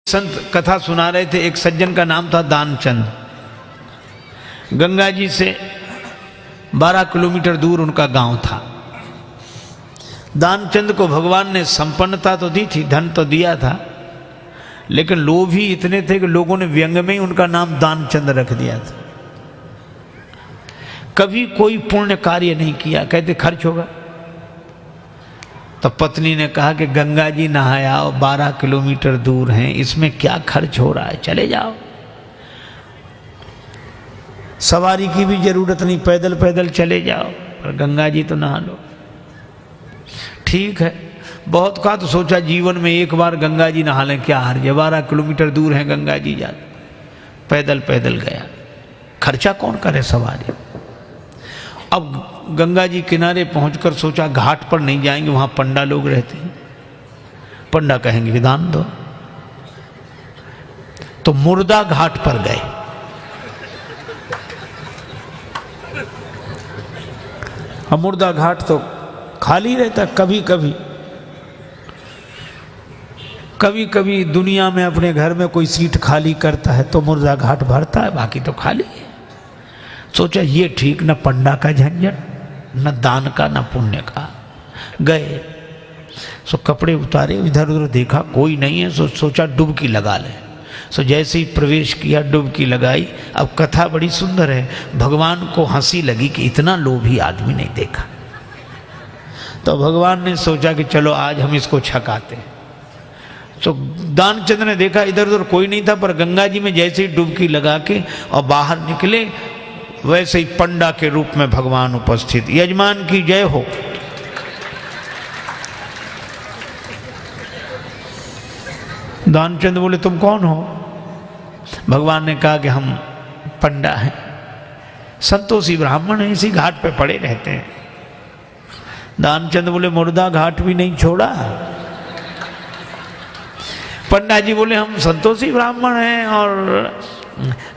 संत कथा सुना रहे थे। एक सज्जन का नाम था दानचंद। गंगा जी से 12 किलोमीटर दूर उनका गांव था। दानचंद को भगवान ने संपन्नता तो दी थी, धन तो दिया था, लेकिन लोभ ही इतने थे कि लोगों ने व्यंग में ही उनका नाम दानचंद रख दिया था। कभी कोई पुण्य कार्य नहीं किया, कहते खर्च होगा। तो पत्नी ने कहा कि गंगा जी नहाया 12 किलोमीटर दूर हैं, इसमें क्या खर्च हो रहा है, चले जाओ। सवारी की भी जरूरत नहीं, पैदल पैदल चले जाओ, पर गंगा जी तो नहा लो। ठीक है, बहुत कहा तो सोचा जीवन में एक बार गंगा जी नहा लें, क्या हर्ज है, 12 किलोमीटर दूर है गंगा जी, जा पैदल पैदल गया, खर्चा कौन करे सवारी। अब गंगा जी किनारे पहुंचकर सोचा घाट पर नहीं जाएंगे, वहां पंडा लोग रहते हैं, पंडा कहेंगे कि दान दो। तो मुर्दा घाट पर गए। अब मुर्दा घाट तो खाली रहता, कभी कभी कभी कभी दुनिया में अपने घर में कोई सीट खाली करता है तो मुर्दा घाट भरता है, बाकी तो खाली है। सोचा ये ठीक, न पंडा का झंझट, न दान का, न पुण्य का। गए सो कपड़े उतारे, इधर उधर देखा कोई नहीं है, सोचा डुबकी लगा ले। सो जैसे ही प्रवेश किया, डुबकी लगाई। अब कथा बड़ी सुंदर है, भगवान को हंसी लगी कि इतना लोभी आदमी नहीं देखा। तो भगवान ने सोचा कि चलो आज हम इसको छकाते। तो दानचंद ने देखा इधर उधर कोई नहीं था, पर गंगा जी में जैसे ही डुबकी लगा के और बाहर निकले, वैसे ही पंडा के रूप में भगवान उपस्थित। यजमान की जय हो। दानचंद बोले तुम कौन हो? भगवान ने कहा कि हम पंडा हैं, संतोषी ब्राह्मण हैं, इसी घाट पे पड़े रहते हैं। दानचंद बोले मुर्दा घाट भी नहीं छोड़ा। पंडा जी बोले हम संतोषी ब्राह्मण हैं और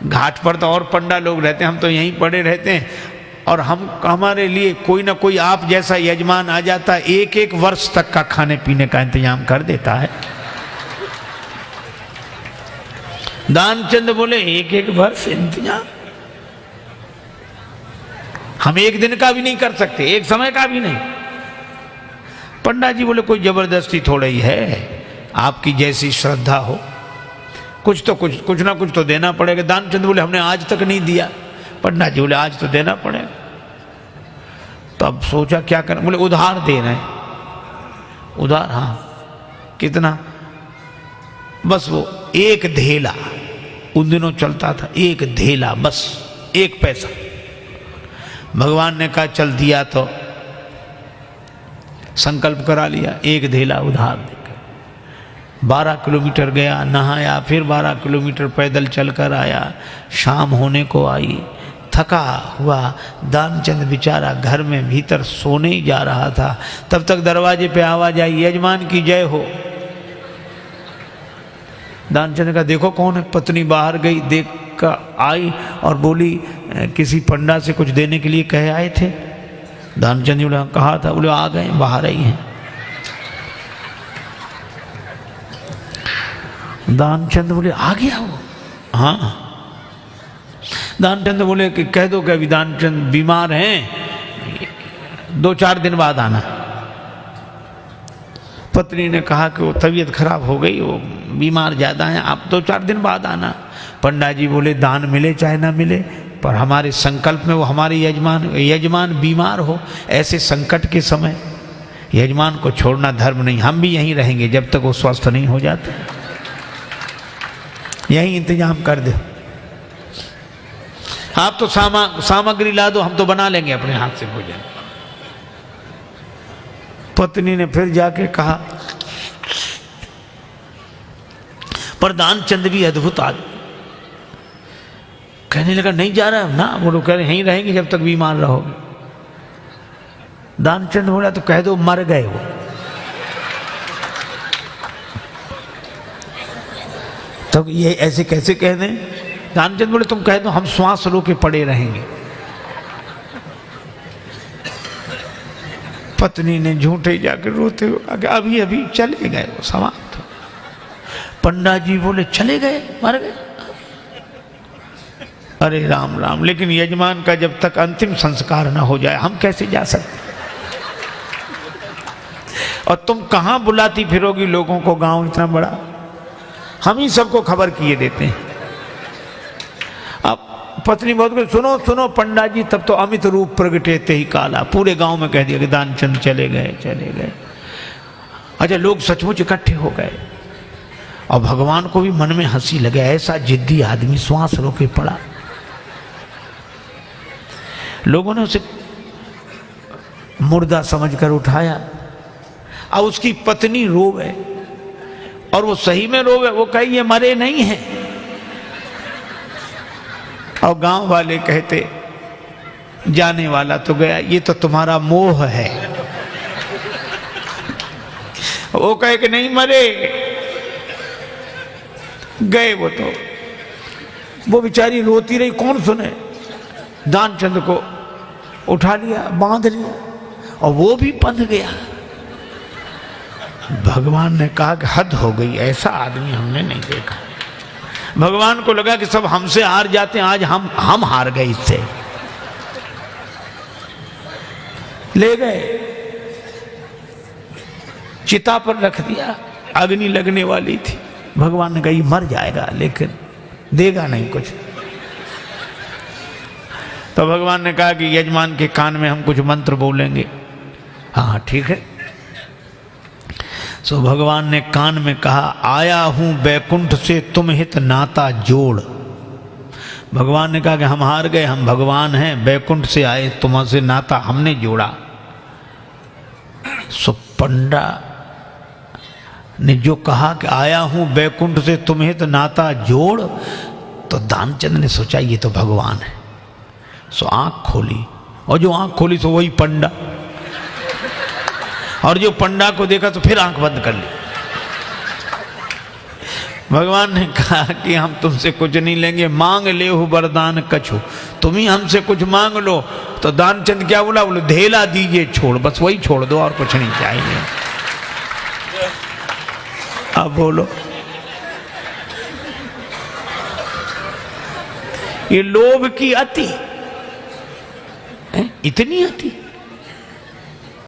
घाट पर तो और पंडा लोग रहते हैं, हम तो यहीं पड़े रहते हैं, और हमारे लिए कोई ना कोई आप जैसा यजमान आ जाता है, एक एक वर्ष तक का खाने पीने का इंतजाम कर देता है। दानचंद बोले एक एक वर्ष इंतजाम? हम एक दिन का भी नहीं कर सकते, एक समय का भी नहीं। पंडा जी बोले कोई जबरदस्ती थोड़ा ही है, आपकी जैसी श्रद्धा हो, कुछ ना कुछ तो देना पड़ेगा। दानचंद बोले हमने आज तक नहीं दिया। पंडा जी बोले आज तो देना पड़ेगा। तो अब सोचा क्या करें, बोले उधार दे रहे हैं। उधार? हाँ। कितना? बस वो एक धेला, उन दिनों चलता था, एक धेला, बस 1 पैसा। भगवान ने कहा चल दिया, तो संकल्प करा लिया, 1 धेला उधार देकर 12 किलोमीटर गया, नहाया, फिर 12 किलोमीटर पैदल चलकर आया। शाम होने को आई, थका हुआ दानचंद बेचारा घर में भीतर सोने ही जा रहा था। तब तक दरवाजे पे आवाज आई, यजमान की जय हो। दानचंद का देखो कौन है। पत्नी बाहर गई, देख कर आई और बोली किसी पंडा से कुछ देने के लिए कहे आए थे? दानचंद बोले कहा था। बोले आ गए, बाहर आई हैं। दानचंद बोले आ गया वो? हाँ। दानचंद बोले कि कह दो कि अभी दानचंद बीमार हैं, 2-4 दिन बाद आना। पत्नी ने कहा कि वो तबीयत खराब हो गई, वो बीमार ज़्यादा हैं, आप 2-4 दिन बाद आना। पंडा जी बोले दान मिले चाहे ना मिले, पर हमारे संकल्प में वो हमारे यजमान बीमार हो, ऐसे संकट के समय यजमान को छोड़ना धर्म नहीं। हम भी यहीं रहेंगे जब तक वो स्वस्थ नहीं हो जाते, यही इंतजाम कर दो। आप तो सामग्री ला दो, हम तो बना लेंगे अपने हाथ से भोजन। पत्नी ने फिर जाके कहा, पर दानचंद भी अद्भुत आदमी, कहने लगा नहीं जा रहा ना। बोलो कह रहे यहीं रहेंगे जब तक बीमार रहोगे। दानचंद बोला तो कह दो मर गए वो। तो ये ऐसे कैसे कह दें? दानचंद बोले तुम कह दो हम श्वास रो के पड़े रहेंगे। पत्नी ने झूठे जाकर रोते हुए अभी अभी चले गए, वो समाप्त हो। पंडा जी बोले चले गए, मर गए। अरे राम राम, लेकिन यजमान का जब तक अंतिम संस्कार ना हो जाए हम कैसे जा सकते? और तुम कहां बुलाती फिरोगी लोगों को, गांव इतना बड़ा, हम ही सबको खबर किए देते हैं। अब पत्नी बहुत कुछ, सुनो सुनो पंडा जी, तब तो अमित रूप प्रगटेते ही काला, पूरे गांव में कह दिया कि दानचंद चले गए चले गए। अच्छा, लोग सचमुच इकट्ठे हो गए और भगवान को भी मन में हंसी लगे, ऐसा जिद्दी आदमी श्वास रोके पड़ा। लोगों ने उसे मुर्दा समझकर उठाया। अब उसकी पत्नी रोवे, और वो सही में रोवे, वो कहे ये मरे नहीं हैं। और गांव वाले कहते जाने वाला तो गया, ये तो तुम्हारा मोह है। वो कहे कि नहीं मरे, गए वो तो। वो बेचारी रोती रही, कौन सुने। दानचंद को उठा लिया, बांध लिया, और वो भी बंध गया। भगवान ने कहा कि हद हो गई, ऐसा आदमी हमने नहीं देखा। भगवान को लगा कि सब हमसे हार जाते हैं, आज हम हार गए इससे। ले गए, चिता पर रख दिया, अग्नि लगने वाली थी। भगवान ने कहा ये मर जाएगा लेकिन देगा नहीं कुछ। तो भगवान ने कहा कि यजमान के कान में हम कुछ मंत्र बोलेंगे। हाँ ठीक है। सो भगवान ने कान में कहा, आया हूं बैकुंठ से तुम हित नाता जोड़। भगवान ने कहा कि हम हार गए, हम भगवान हैं, बैकुंठ से आए, तुमसे नाता हमने जोड़ा। सो पंडा ने जो कहा कि आया हूं बैकुंठ से तुम हित नाता जोड़, तो दानचंद ने सोचा ये तो भगवान है। सो आंख खोली, और जो आंख खोली तो वही पंडा, और जो पंडा को देखा तो फिर आंख बंद कर ली। भगवान ने कहा कि हम तुमसे कुछ नहीं लेंगे, मांग ले हो वरदान कछु, तुम ही हमसे कुछ मांग लो। तो दानचंद क्या बोला, बोले धेला दीजिए छोड़, बस वही छोड़ दो और कुछ नहीं चाहिए। अब बोलो, ये लोभ की अति, इतनी अति।